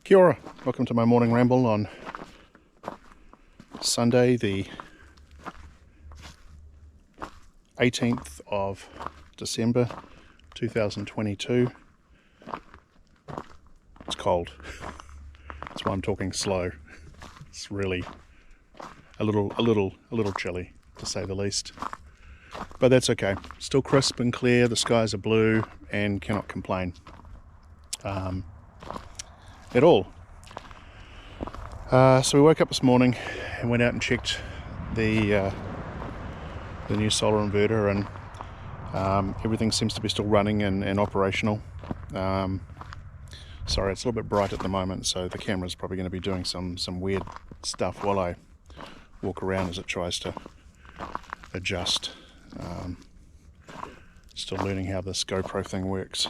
Kia ora, welcome to my morning ramble on Sunday the 18th of December 2022. It's cold, that's why I'm talking slow. It's really a little chilly, to say the least, but that's okay. Still crisp and clear, the skies are blue and cannot complain at all. So we woke up this morning and went out and checked the new solar inverter, and everything seems to be still running and operational. Sorry, it's a little bit bright at the moment, so the camera's probably going to be doing some weird stuff while I walk around as it tries to adjust. Still learning how this GoPro thing works,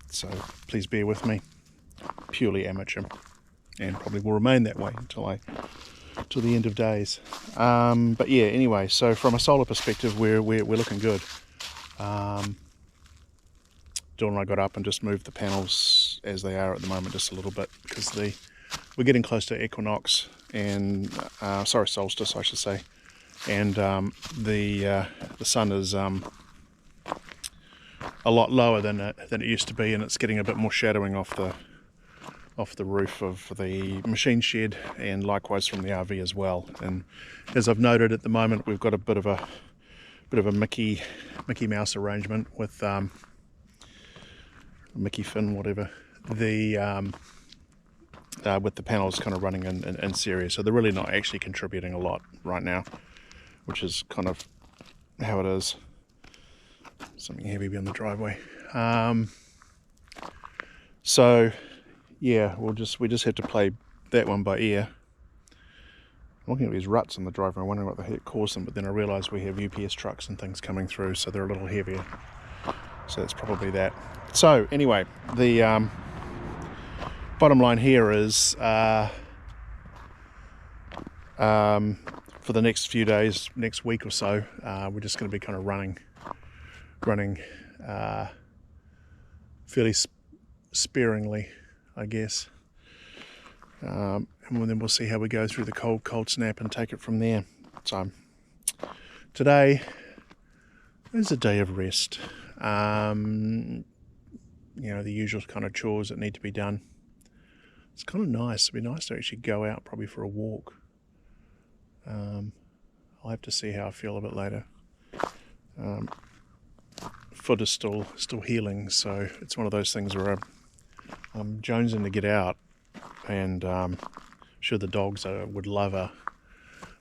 so please bear with me. Purely amateur, and probably will remain that way till the end of days. But yeah, anyway, so from a solar perspective, we're looking good. Dawn and I got up and just moved the panels as they are at the moment just a little bit, because we're getting close to equinox and solstice, I should say, and the sun is a lot lower than it used to be, and it's getting a bit more shadowing off the roof of the machine shed, and likewise from the RV as well. And as I've noted, at the moment we've got a bit of a Mickey Mouse arrangement with Mickey Finn, whatever, with the panels kind of running in series, so they're really not actually contributing a lot right now, which is kind of how it is. Something heavy beyond the driveway. So yeah, we just have to play that one by ear. I'm looking at these ruts in the driveway, wondering what the heck caused them, but then I realised we have UPS trucks and things coming through, so they're a little heavier. So that's probably that. So anyway, the bottom line here is for the next few days, next week or so, we're just going to be kind of running fairly sparingly, I guess, and then we'll see how we go through the cold snap and take it from there. So today is a day of rest. The usual kind of chores that need to be done. It's kind of nice. It'd be nice to actually go out probably for a walk. I'll have to see how I feel a bit later. Foot is still healing, so it's one of those things where I'm jonesing to get out, and sure the dogs would love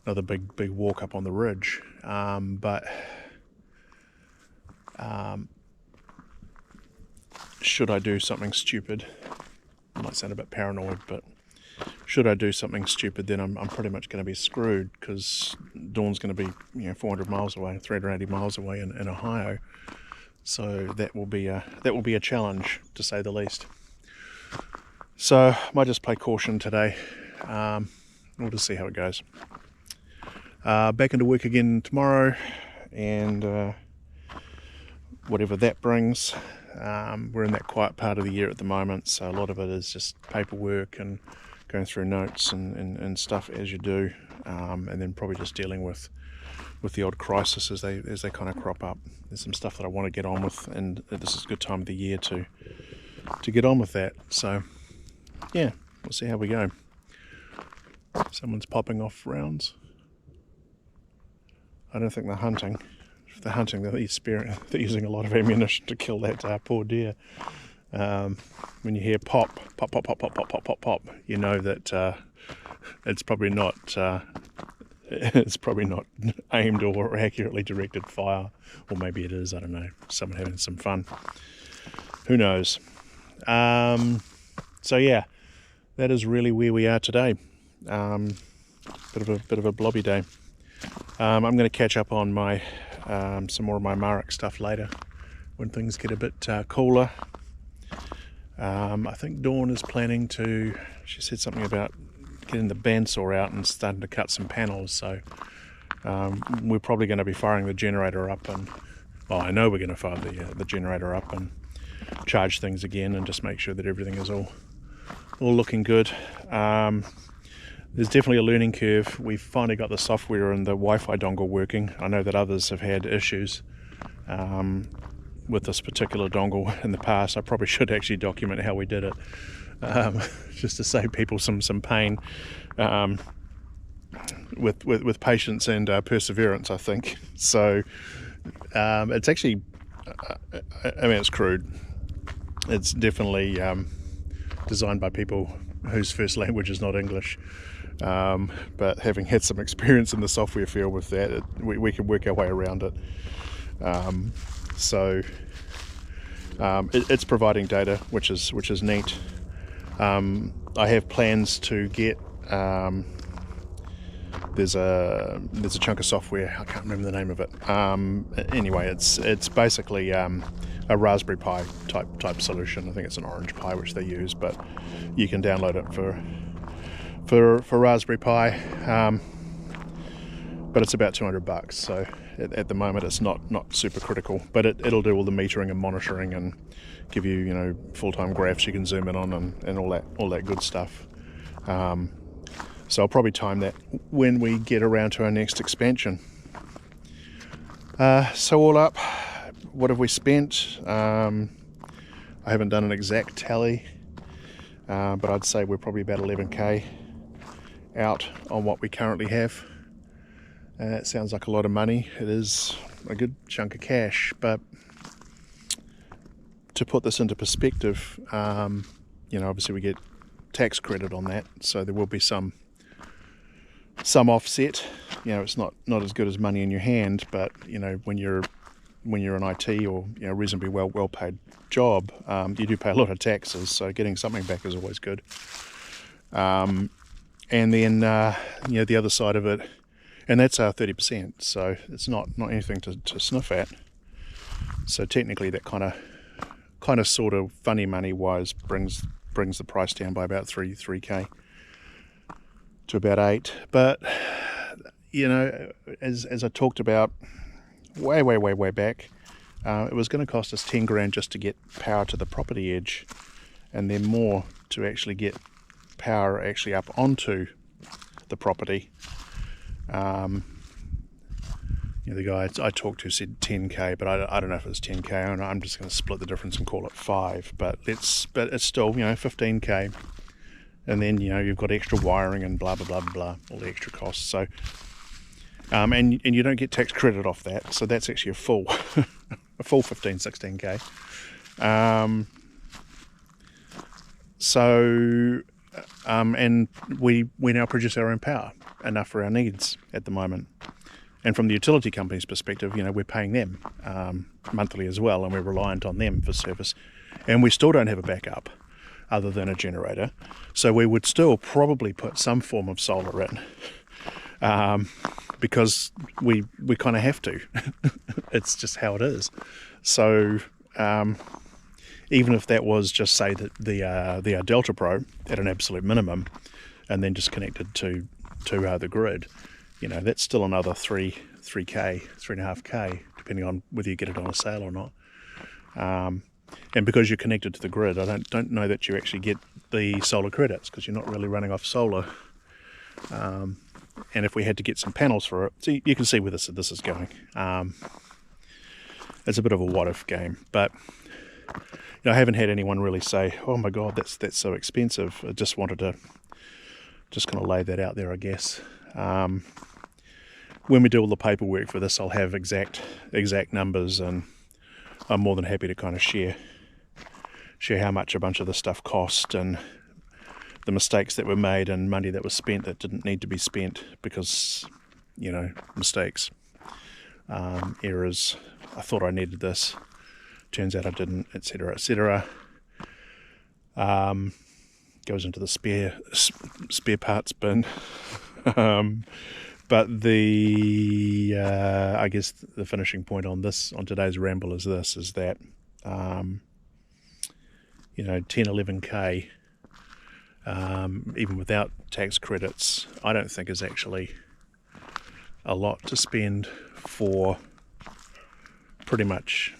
another big walk up on the ridge, but should I do something stupid, I might sound a bit paranoid, but should I do something stupid, then I'm pretty much going to be screwed, because Dawn's going to be 400 miles away, 380 miles away in Ohio. So that will be a challenge, to say the least. So I might just play caution today. We'll just see how it goes. Back into work again tomorrow, and whatever that brings. We're in that quiet part of the year at the moment, so a lot of it is just paperwork and going through notes and stuff as you do, and then probably just dealing with the odd crisis as they kind of crop up. There's some stuff that I want to get on with, and this is a good time of the year to get on with that. So yeah, we'll see how we go. Someone's popping off rounds. I don't think they're hunting. If they're hunting, they're using a lot of ammunition to kill that poor deer. When you hear pop, you know that it's probably not aimed or accurately directed fire, or maybe it is. I don't know. Someone having some fun. Who knows? So yeah, that is really where we are today. Bit of a blobby day. I'm going to catch up on my some more of my Marek stuff later when things get a bit cooler. I think Dawn is planning to. She said something about getting the bandsaw out and starting to cut some panels. So we're probably going to be firing the generator up, and I know we're going to fire the generator up and charge things again, and just make sure that everything is all all looking good. There's definitely a learning curve. We've finally got the software and the Wi-Fi dongle working. I know that others have had issues with this particular dongle in the past. I probably should actually document how we did it, just to save people some pain, with patience and perseverance, I think. So it's actually, I mean, it's crude. It's definitely designed by people whose first language is not English. But having had some experience in the software field with that, we can work our way around it. It's providing data, which is neat. I have plans to get. There's a chunk of software. I can't remember the name of it. Anyway, it's basically a Raspberry Pi type solution. I think it's an Orange Pi which they use, but you can download it for Raspberry Pi. But it's about $200. So at the moment, it's not super critical. But it'll do all the metering and monitoring and give you full-time graphs you can zoom in on and all that good stuff. So I'll probably time that when we get around to our next expansion. So all up, what have we spent? I haven't done an exact tally, but I'd say we're probably about 11k out on what we currently have. It sounds like a lot of money. It is a good chunk of cash, but to put this into perspective, obviously we get tax credit on that, so there will be some offset. It's not as good as money in your hand, but when you're an IT or reasonably well paid job, you do pay a lot of taxes, so getting something back is always good. And then the other side of it, and that's our 30%, so it's not anything to sniff at. So technically that kind of sort of funny money wise brings the price down by about 3k to about 8. But as I talked about way back, it was going to cost us 10 grand just to get power to the property edge, and then more to actually get power actually up onto the property. The guy I talked to said 10k, but I don't know if it's 10k. I'm just going to split the difference and call it 5. But it's still 15k, and then you've got extra wiring and blah blah blah blah, all the extra costs. So and you don't get tax credit off that, so that's actually a full 16k. And we now produce our own power, enough for our needs at the moment. And from the utility company's perspective, we're paying them monthly as well, and we're reliant on them for service. And we still don't have a backup other than a generator. So we would still probably put some form of solar in, because we kind of have to. It's just how it is. So even if that was just, say, that the Delta Pro at an absolute minimum, and then just connected to the grid, that's still another 3k, 3.5k, depending on whether you get it on a sale or not. And because you're connected to the grid, I don't know that you actually get the solar credits, because you're not really running off solar. And if we had to get some panels for it, so you can see where this is going. It's a bit of a what-if game, but I haven't had anyone really say, "Oh my God, that's so expensive." I just wanted to kind of lay that out there, I guess. When we do all the paperwork for this, I'll have exact numbers, and I'm more than happy to kind of share how much a bunch of this stuff cost, and the mistakes that were made, and money that was spent that didn't need to be spent because, mistakes, errors. I thought I needed this, turns out I didn't, etc., etc. Goes into the spare parts bin. But I guess the finishing point on today's ramble is that 10-11k, even without tax credits, I don't think is actually a lot to spend for pretty much,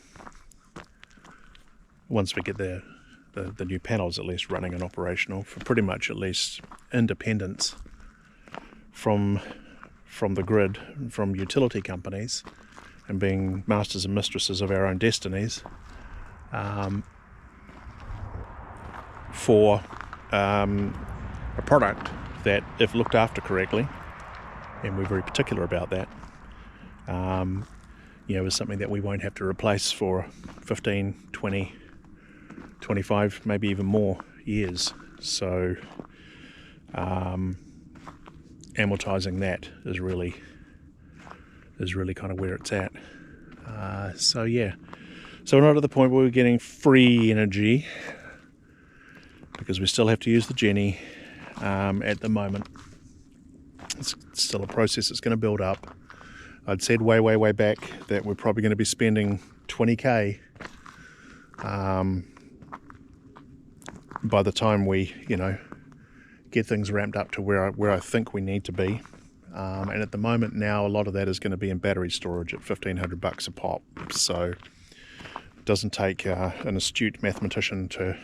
once we get the the new panels at least running and operational for pretty much at least independence from the grid, from utility companies, and being masters and mistresses of our own destinies, for a product that, if looked after correctly, and we're very particular about that, is something that we won't have to replace for 15, 20, 25, maybe even more years. So amortizing that is really kind of where it's at. So we're not at the point where we're getting free energy, because we still have to use the Jenny at the moment. It's still a process that's going to build up. I'd said way back that we're probably going to be spending 20k by the time we, get things ramped up to where I think we need to be. And at the moment now, a lot of that is going to be in battery storage at $1,500 a pop. So it doesn't take an astute mathematician to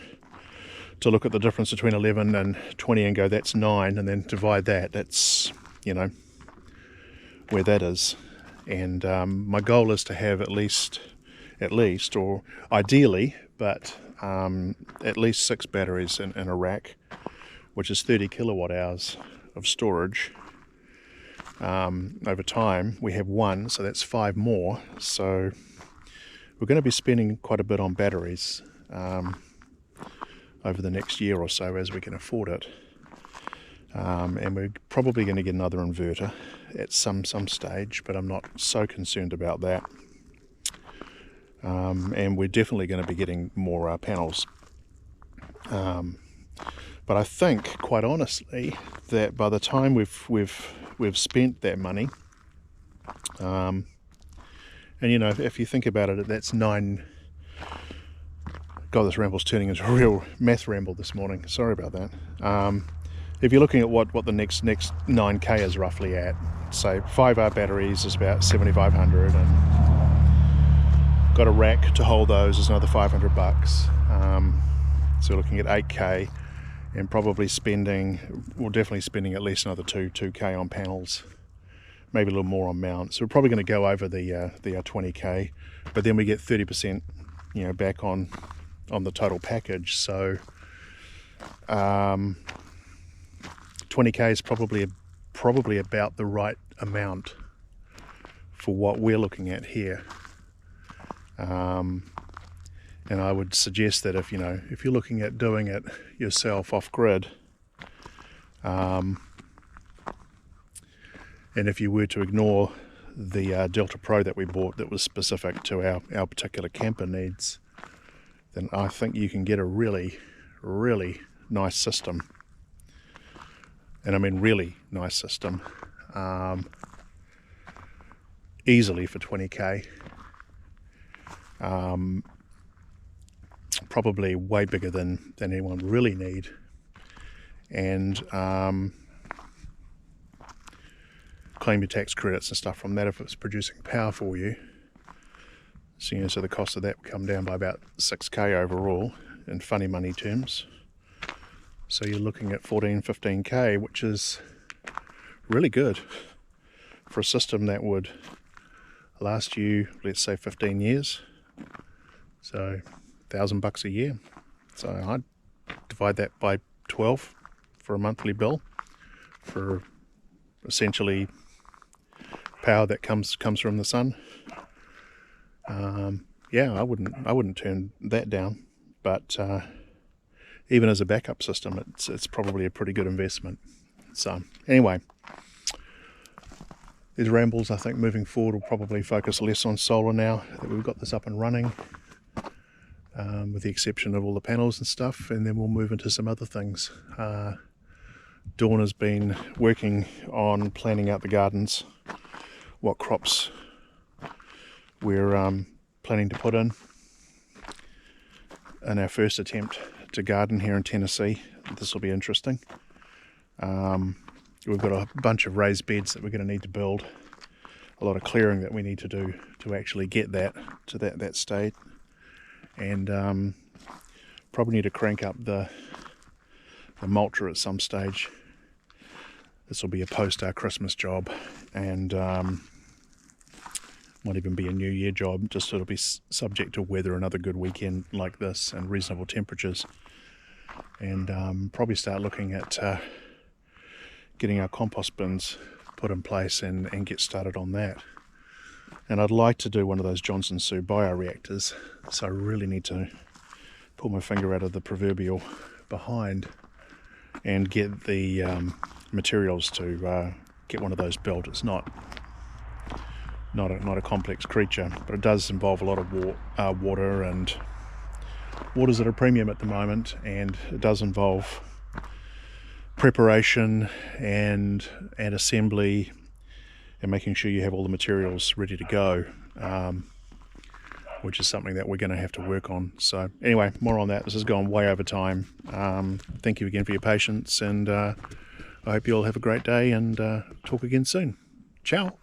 look at the difference between 11 and 20 and go, that's 9, and then divide that. That's, where that is. And my goal is to have at least, or ideally, but at least 6 batteries in a rack, which is 30 kilowatt hours of storage. Over time, we have 1, so that's 5 more. So we're going to be spending quite a bit on batteries over the next year or so as we can afford it. And we're probably going to get another inverter at some stage, but I'm not so concerned about that. And we're definitely going to be getting more panels. But I think, quite honestly, that by the time we've spent that money, and if you think about it, that's 9. God, this ramble's turning into a real math ramble this morning. Sorry about that. If you're looking at what the next 9k is roughly at, say 5R batteries is about 7,500, and got a rack to hold those is another $500. So we're looking at 8k, and definitely spending at least another 2k on panels, maybe a little more on mounts. So we're probably going to go over the 20k, but then we get 30% back on the total package. So 20k is probably about the right amount for what we're looking at here. And I would suggest that if you're looking at doing it yourself off grid, and if you were to ignore the Delta Pro that we bought that was specific to our particular camper needs, then I think you can get a really nice system. And I mean really nice system, easily for 20k. Probably way bigger than anyone would really need, and claim your tax credits and stuff from that if it's producing power for you. So the cost of that would come down by about 6k overall in funny money terms. So you're looking at 15k, which is really good for a system that would last you, let's say, 15 years. So $1,000 a year. So I'd divide that by 12 for a monthly bill for essentially power that comes from the sun. I wouldn't turn that down. But even as a backup system, it's probably a pretty good investment. So anyway, these rambles, I think, moving forward will probably focus less on solar now that we've got this up and running, with the exception of all the panels and stuff, and then we'll move into some other things. Dawn has been working on planning out the gardens, what crops we're planning to put in our first attempt to garden here in Tennessee. This will be interesting. We've got a bunch of raised beds that we're going to need to build, a lot of clearing that we need to do to actually get that to that state, and probably need to crank up the mulcher at some stage. This will be a post our Christmas job, and might even be a New Year job, just so it'll be subject to weather, another good weekend like this and reasonable temperatures. And probably start looking at getting our compost bins put in place and get started on that. And I'd like to do one of those Johnson Sioux bioreactors, so I really need to pull my finger out of the proverbial behind and get the materials to get one of those built. It's not a complex creature, but it does involve a lot of water, and water's at a premium at the moment, and it does involve preparation and assembly and making sure you have all the materials ready to go, which is something that we're going to have to work on. So anyway, more on that. This has gone way over time. Thank you again for your patience, and I hope you all have a great day, and talk again soon. Ciao.